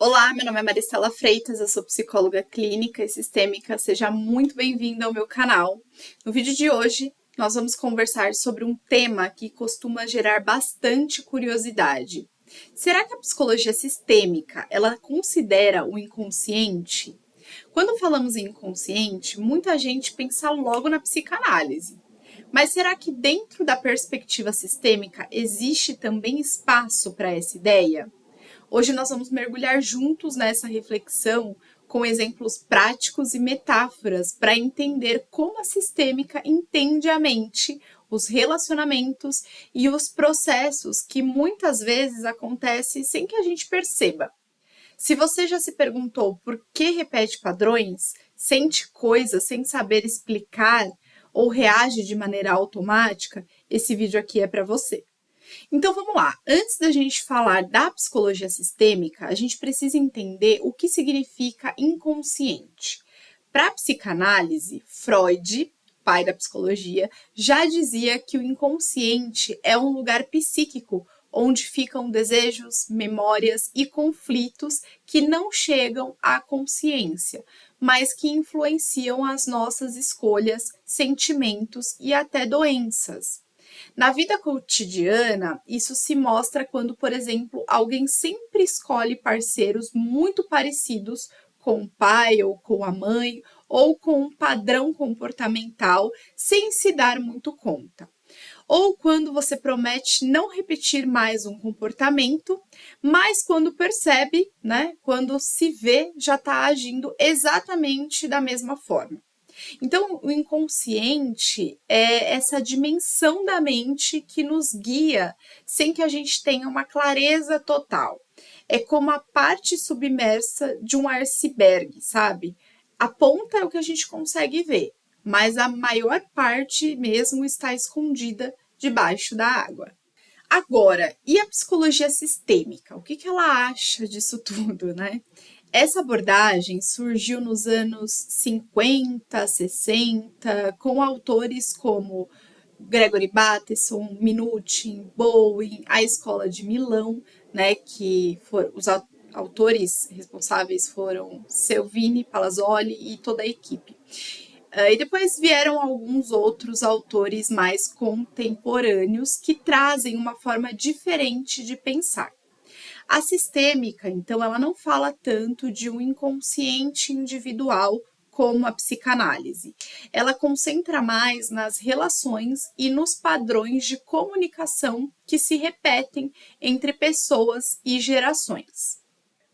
Olá, meu nome é Maricela Freitas, eu sou psicóloga clínica e sistêmica. Seja muito bem-vinda ao meu canal. No vídeo de hoje, nós vamos conversar sobre um tema que costuma gerar bastante curiosidade. Será que a psicologia sistêmica, ela considera o inconsciente? Quando falamos em inconsciente, muita gente pensa logo na psicanálise. Mas será que dentro da perspectiva sistêmica existe também espaço para essa ideia? Hoje nós vamos mergulhar juntos nessa reflexão com exemplos práticos e metáforas para entender como a sistêmica entende a mente, os relacionamentos e os processos que muitas vezes acontecem sem que a gente perceba. Se você já se perguntou por que repete padrões, sente coisas sem saber explicar ou reage de maneira automática, esse vídeo aqui é para você. Então vamos lá, antes da gente falar da psicologia sistêmica, a gente precisa entender o que significa inconsciente. Para a psicanálise, Freud, pai da psicologia, já dizia que o inconsciente é um lugar psíquico onde ficam desejos, memórias e conflitos que não chegam à consciência, mas que influenciam as nossas escolhas, sentimentos e até doenças. Na vida cotidiana, isso se mostra quando, por exemplo, alguém sempre escolhe parceiros muito parecidos com o pai ou com a mãe, ou com um padrão comportamental, sem se dar muito conta. Ou quando você promete não repetir mais um comportamento, mas quando percebe, né, quando se vê, já está agindo exatamente da mesma forma. Então, o inconsciente é essa dimensão da mente que nos guia sem que a gente tenha uma clareza total. É como a parte submersa de um iceberg, sabe? A ponta é o que a gente consegue ver, mas a maior parte mesmo está escondida debaixo da água. Agora, e a psicologia sistêmica? O que ela acha disso tudo, né? Essa abordagem surgiu nos anos 50, 60, com autores como Gregory Bateson, Minuchin, Bowen, a Escola de Milão, né, que os autores responsáveis foram Selvini, Palazzoli e toda a equipe. E depois vieram alguns outros autores mais contemporâneos que trazem uma forma diferente de pensar. A sistêmica, então, ela não fala tanto de um inconsciente individual como a psicanálise. Ela concentra mais nas relações e nos padrões de comunicação que se repetem entre pessoas e gerações.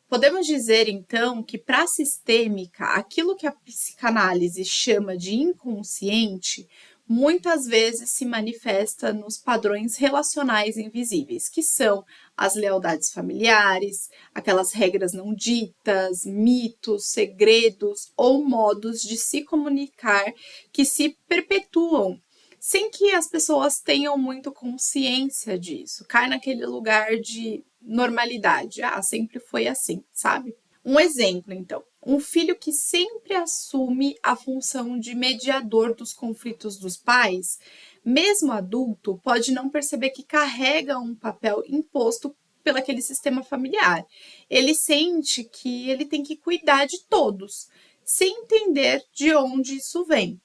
Podemos dizer, então, que para a sistêmica, aquilo que a psicanálise chama de inconsciente muitas vezes se manifesta nos padrões relacionais invisíveis, que são as lealdades familiares, aquelas regras não ditas, mitos, segredos ou modos de se comunicar que se perpetuam sem que as pessoas tenham muito consciência disso. Cai naquele lugar de normalidade. Ah, sempre foi assim, sabe? Um exemplo, então. Um filho que sempre assume a função de mediador dos conflitos dos pais, mesmo adulto, pode não perceber que carrega um papel imposto pelo aquele sistema familiar. Ele sente que ele tem que cuidar de todos, sem entender de onde isso vem.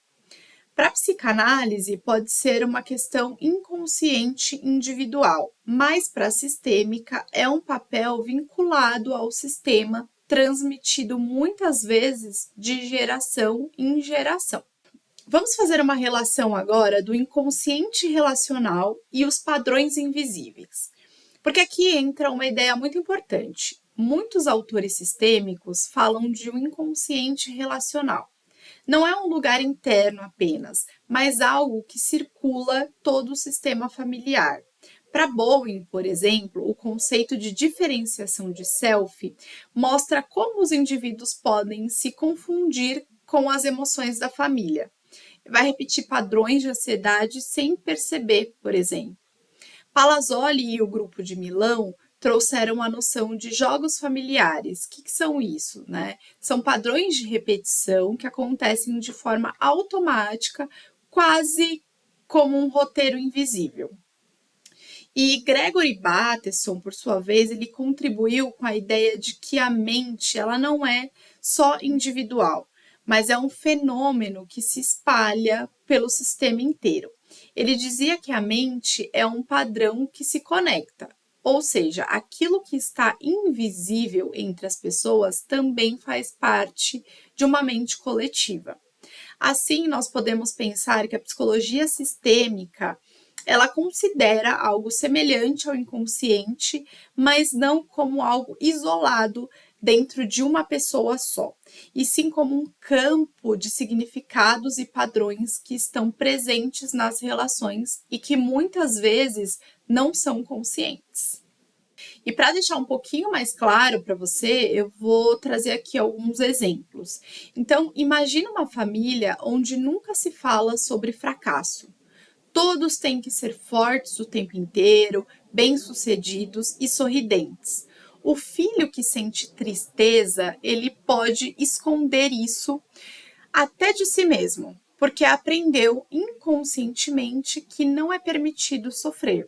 Para a psicanálise, pode ser uma questão inconsciente individual, mas para a sistêmica é um papel vinculado ao sistema, transmitido muitas vezes de geração em geração. Vamos fazer uma relação agora do inconsciente relacional e os padrões invisíveis, porque aqui entra uma ideia muito importante. Muitos autores sistêmicos falam de um inconsciente relacional. Não é um lugar interno apenas, mas algo que circula todo o sistema familiar. Para Bowen, por exemplo, o conceito de diferenciação de self mostra como os indivíduos podem se confundir com as emoções da família. Vai repetir padrões de ansiedade sem perceber, por exemplo. Palazzoli e o grupo de Milão trouxeram a noção de jogos familiares. O que são isso, né? São padrões de repetição que acontecem de forma automática, quase como um roteiro invisível. E Gregory Bateson, por sua vez, ele contribuiu com a ideia de que a mente ela não é só individual, mas é um fenômeno que se espalha pelo sistema inteiro. Ele dizia que a mente é um padrão que se conecta, ou seja, aquilo que está invisível entre as pessoas também faz parte de uma mente coletiva. Assim, nós podemos pensar que a psicologia sistêmica ela considera algo semelhante ao inconsciente, mas não como algo isolado dentro de uma pessoa só, e sim como um campo de significados e padrões que estão presentes nas relações e que muitas vezes não são conscientes. E para deixar um pouquinho mais claro para você, eu vou trazer aqui alguns exemplos. Então, imagina uma família onde nunca se fala sobre fracasso. Todos têm que ser fortes o tempo inteiro, bem-sucedidos e sorridentes. O filho que sente tristeza, ele pode esconder isso até de si mesmo, porque aprendeu inconscientemente que não é permitido sofrer.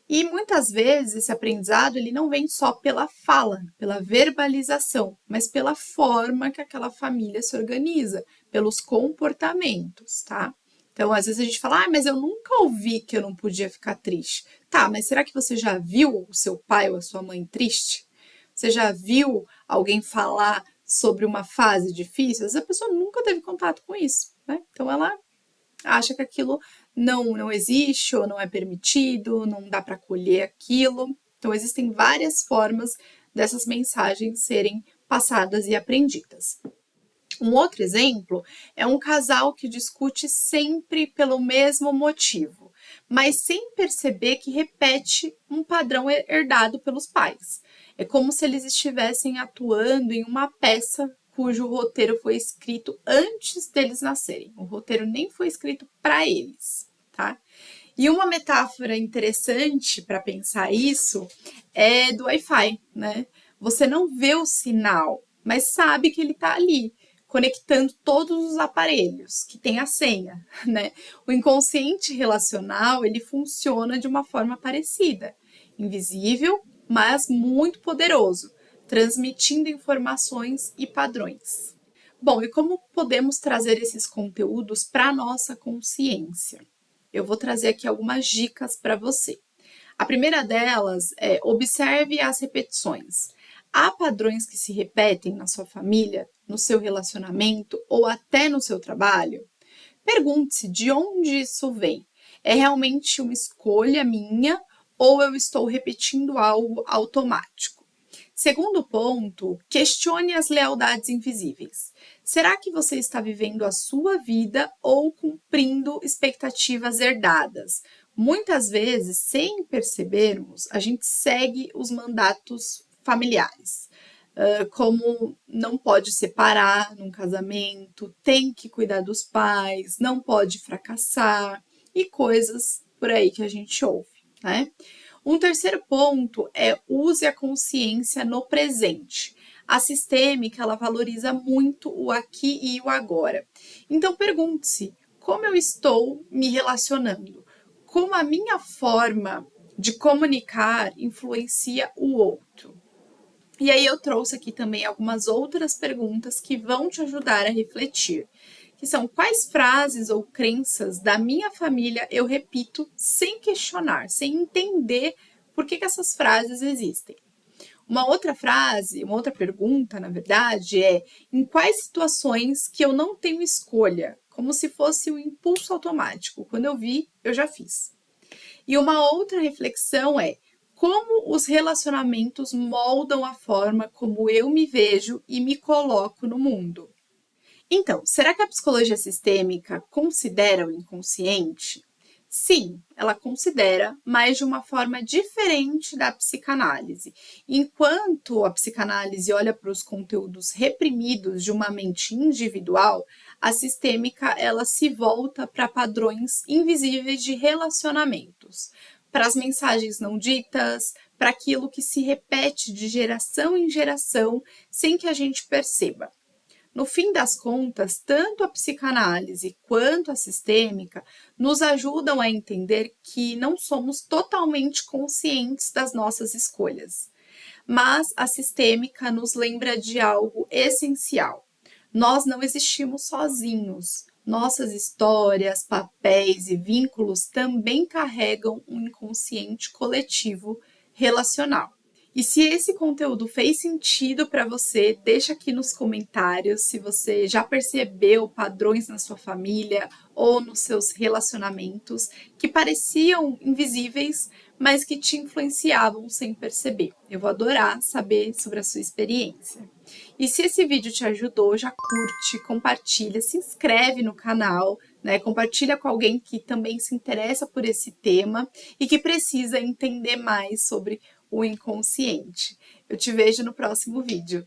E muitas vezes esse aprendizado ele não vem só pela fala, pela verbalização, mas pela forma que aquela família se organiza, pelos comportamentos, tá? Então, às vezes a gente fala, mas eu nunca ouvi que eu não podia ficar triste. Tá, mas será que você já viu o seu pai ou a sua mãe triste? Você já viu alguém falar sobre uma fase difícil? Às vezes a pessoa nunca teve contato com isso, né? Então, ela acha que aquilo não existe ou não é permitido, não dá para colher aquilo. Então, existem várias formas dessas mensagens serem passadas e aprendidas. Um outro exemplo é um casal que discute sempre pelo mesmo motivo, mas sem perceber que repete um padrão herdado pelos pais. É como se eles estivessem atuando em uma peça cujo roteiro foi escrito antes deles nascerem. O roteiro nem foi escrito para eles, tá? E uma metáfora interessante para pensar isso é do Wi-Fi, né? Você não vê o sinal, mas sabe que ele está ali, conectando todos os aparelhos que tem a senha, né? O inconsciente relacional, ele funciona de uma forma parecida, invisível, mas muito poderoso, transmitindo informações e padrões. Bom, e como podemos trazer esses conteúdos para a nossa consciência? Eu vou trazer aqui algumas dicas para você. A primeira delas é observe as repetições. Há padrões que se repetem na sua família, no seu relacionamento ou até no seu trabalho? Pergunte-se de onde isso vem. É realmente uma escolha minha ou eu estou repetindo algo automático? Segundo ponto, questione as lealdades invisíveis. Será que você está vivendo a sua vida ou cumprindo expectativas herdadas? Muitas vezes, sem percebermos, a gente segue os mandatos familiares, como não pode separar num casamento, tem que cuidar dos pais, não pode fracassar e coisas por aí que a gente ouve, né? Um terceiro ponto é use a consciência no presente. A sistêmica, ela valoriza muito o aqui e o agora. Então, pergunte-se, como eu estou me relacionando? Como a minha forma de comunicar influencia o outro? E aí eu trouxe aqui também algumas outras perguntas que vão te ajudar a refletir, que são quais frases ou crenças da minha família eu repito sem questionar, sem entender por que essas frases existem. Uma outra frase, uma outra pergunta, na verdade, é em quais situações que eu não tenho escolha, como se fosse um impulso automático. Quando eu vi, eu já fiz. E uma outra reflexão é como os relacionamentos moldam a forma como eu me vejo e me coloco no mundo. Então, será que a psicologia sistêmica considera o inconsciente? Sim, ela considera, mas de uma forma diferente da psicanálise. Enquanto a psicanálise olha para os conteúdos reprimidos de uma mente individual, a sistêmica ela se volta para padrões invisíveis de relacionamentos, para as mensagens não ditas, para aquilo que se repete de geração em geração sem que a gente perceba. No fim das contas, tanto a psicanálise quanto a sistêmica nos ajudam a entender que não somos totalmente conscientes das nossas escolhas. Mas a sistêmica nos lembra de algo essencial. Nós não existimos sozinhos. Nossas histórias, papéis e vínculos também carregam um inconsciente coletivo relacional. E se esse conteúdo fez sentido para você, deixa aqui nos comentários se você já percebeu padrões na sua família ou nos seus relacionamentos que pareciam invisíveis, mas que te influenciavam sem perceber. Eu vou adorar saber sobre a sua experiência. E se esse vídeo te ajudou, já curte, compartilha, se inscreve no canal, né? Compartilha com alguém que também se interessa por esse tema e que precisa entender mais sobre o inconsciente. Eu te vejo no próximo vídeo.